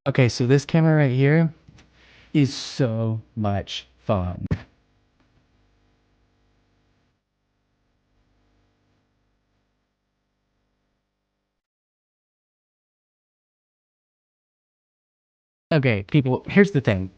Okay, so this camera right here is so much fun. Okay, people, here's the thing.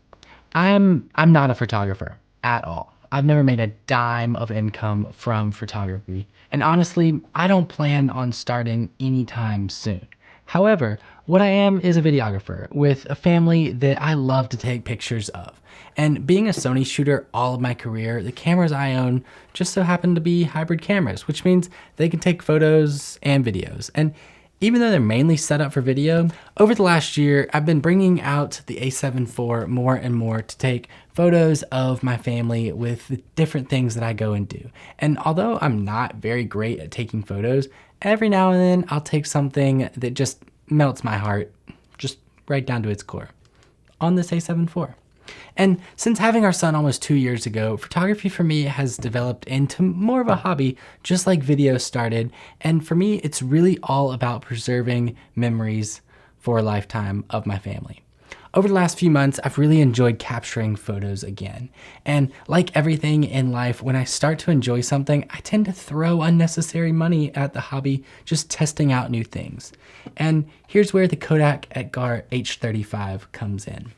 I'm not a photographer at all. I've never made a dime of income from photography. And honestly, I don't plan on starting anytime soon. However, what I am is a videographer with a family that I love to take pictures of. And being a Sony shooter all of my career, the cameras I own just so happen to be hybrid cameras, which means they can take photos and videos. And even though they're mainly set up for video, over the last year, I've been bringing out the A7 IV more and more to take photos of my family with the different things that I go and do. And although I'm not very great at taking photos, every now and then I'll take something that just melts my heart, just right down to its core, on this A7 IV. And since having our son almost 2 years ago, photography for me has developed into more of a hobby, just like video started. And for me, it's really all about preserving memories for a lifetime of my family. Over the last few months, I've really enjoyed capturing photos again. And like everything in life, when I start to enjoy something, I tend to throw unnecessary money at the hobby, just testing out new things. And here's where the Kodak Ektar H35 comes in.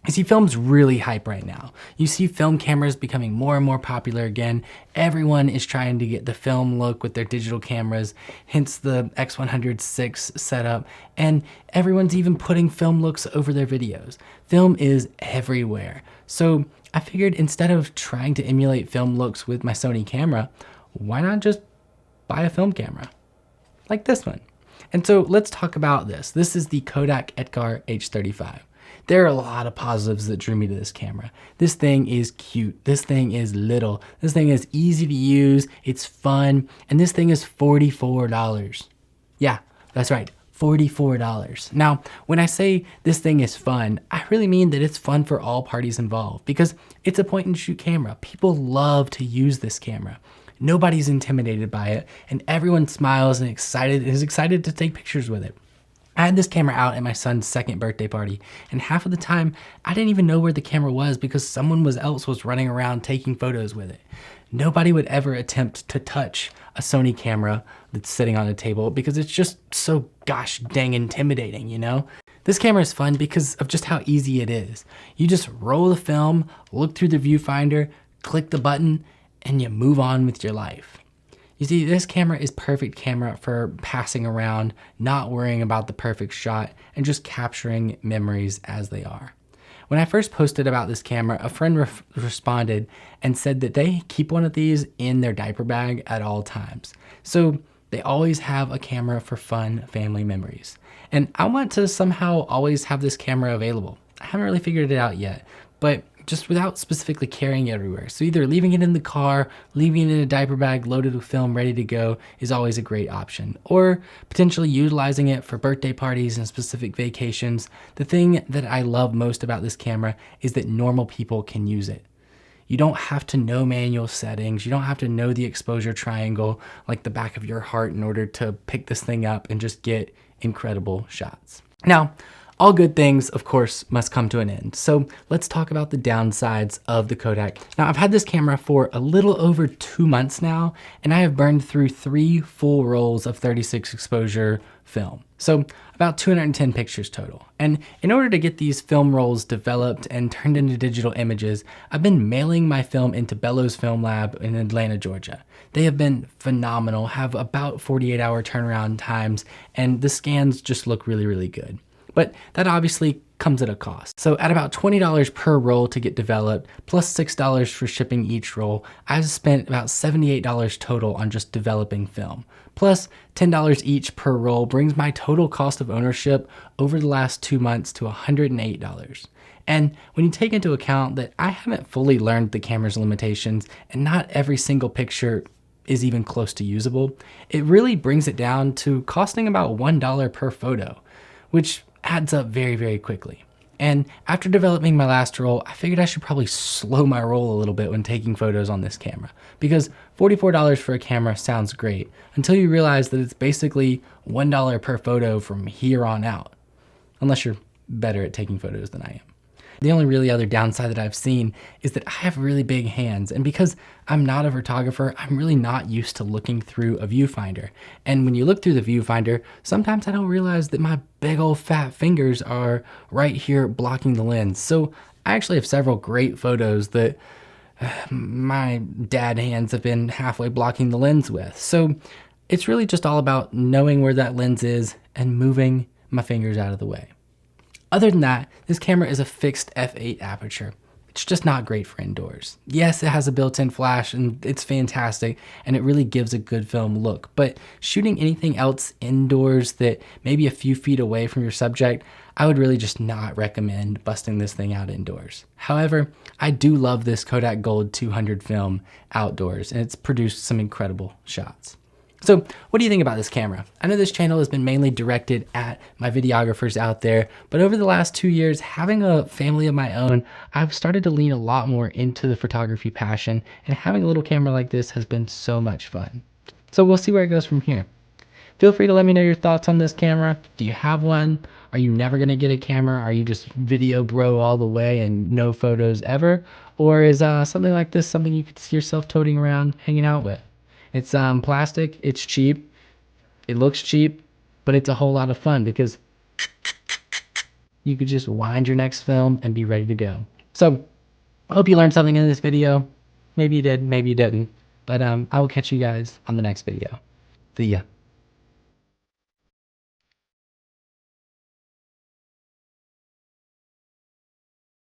You see, film's really hype right now. You see film cameras becoming more and more popular again. Everyone is trying to get the film look with their digital cameras, hence the X106 setup, and everyone's even putting film looks over their videos. Film is everywhere. So I figured instead of trying to emulate film looks with my Sony camera, why not just buy a film camera? Like this one. And so let's talk about this. This is the Kodak Ektar H35. There are a lot of positives that drew me to this camera. This thing is cute. This thing is little. This thing is easy to use. It's fun. And this thing is $44. Yeah, that's right. $44. Now, when I say this thing is fun, I really mean that it's fun for all parties involved because it's a point and shoot camera. People love to use this camera. Nobody's intimidated by it, and everyone smiles and is excited to take pictures with it. I had this camera out at my son's second birthday party, and half of the time I didn't even know where the camera was because someone else was running around taking photos with it. Nobody would ever attempt to touch a Sony camera that's sitting on a table because it's just so gosh dang intimidating, you know? This camera is fun because of just how easy it is. You just roll the film, look through the viewfinder, click the button, and you move on with your life. You see, this camera is perfect camera for passing around, not worrying about the perfect shot, and just capturing memories as they are. When I first posted about this camera, a friend responded and said that they keep one of these in their diaper bag at all times. So they always have a camera for fun family memories. And I want to somehow always have this camera available. I haven't really figured it out yet, but just without specifically carrying it everywhere. So either leaving it in the car, leaving it in a diaper bag loaded with film ready to go is always a great option. Or potentially utilizing it for birthday parties and specific vacations. The thing that I love most about this camera is that normal people can use it. You don't have to know manual settings. You don't have to know the exposure triangle like the back of your heart in order to pick this thing up and just get incredible shots. Now, all good things, of course, must come to an end. So let's talk about the downsides of the Kodak. Now, I've had this camera for a little over 2 months now, and I have burned through 3 full rolls of 36 exposure film. So about 210 pictures total. And in order to get these film rolls developed and turned into digital images, I've been mailing my film into Bellows Film Lab in Atlanta, Georgia. They have been phenomenal, have about 48-hour turnaround times, and the scans just look really, really good. But that obviously comes at a cost. So at about $20 per roll to get developed, plus $6 for shipping each roll, I've spent about $78 total on just developing film. Plus $10 each per roll brings my total cost of ownership over the last 2 months to $108. And when you take into account that I haven't fully learned the camera's limitations and not every single picture is even close to usable, it really brings it down to costing about $1 per photo, which adds up very, very quickly. And after developing my last roll, I figured I should probably slow my roll a little bit when taking photos on this camera, because $44 for a camera sounds great until you realize that it's basically $1 per photo from here on out. Unless you're better at taking photos than I am. The only really other downside that I've seen is that I have really big hands, and because I'm not a photographer, I'm really not used to looking through a viewfinder. And when you look through the viewfinder, sometimes I don't realize that my big old fat fingers are right here blocking the lens. So I actually have several great photos that my dad hands have been halfway blocking the lens with. So it's really just all about knowing where that lens is and moving my fingers out of the way. Other than that, this camera is a fixed f8 aperture. It's just not great for indoors. Yes, it has a built-in flash and it's fantastic and it really gives a good film look, but shooting anything else indoors that may be a few feet away from your subject, I would really just not recommend busting this thing out indoors. However, I do love this Kodak Gold 200 film outdoors and it's produced some incredible shots. So what do you think about this camera? I know this channel has been mainly directed at my videographers out there, but over the last 2 years, having a family of my own, I've started to lean a lot more into the photography passion, and having a little camera like this has been so much fun. So we'll see where it goes from here. Feel free to let me know your thoughts on this camera. Do you have one? Are you never gonna get a camera? Are you just video bro all the way and no photos ever? Or is something like this something you could see yourself toting around, hanging out with? It's plastic, it's cheap, it looks cheap, but it's a whole lot of fun because you could just wind your next film and be ready to go. So I hope you learned something in this video. Maybe you did, maybe you didn't, but I will catch you guys on the next video. See ya.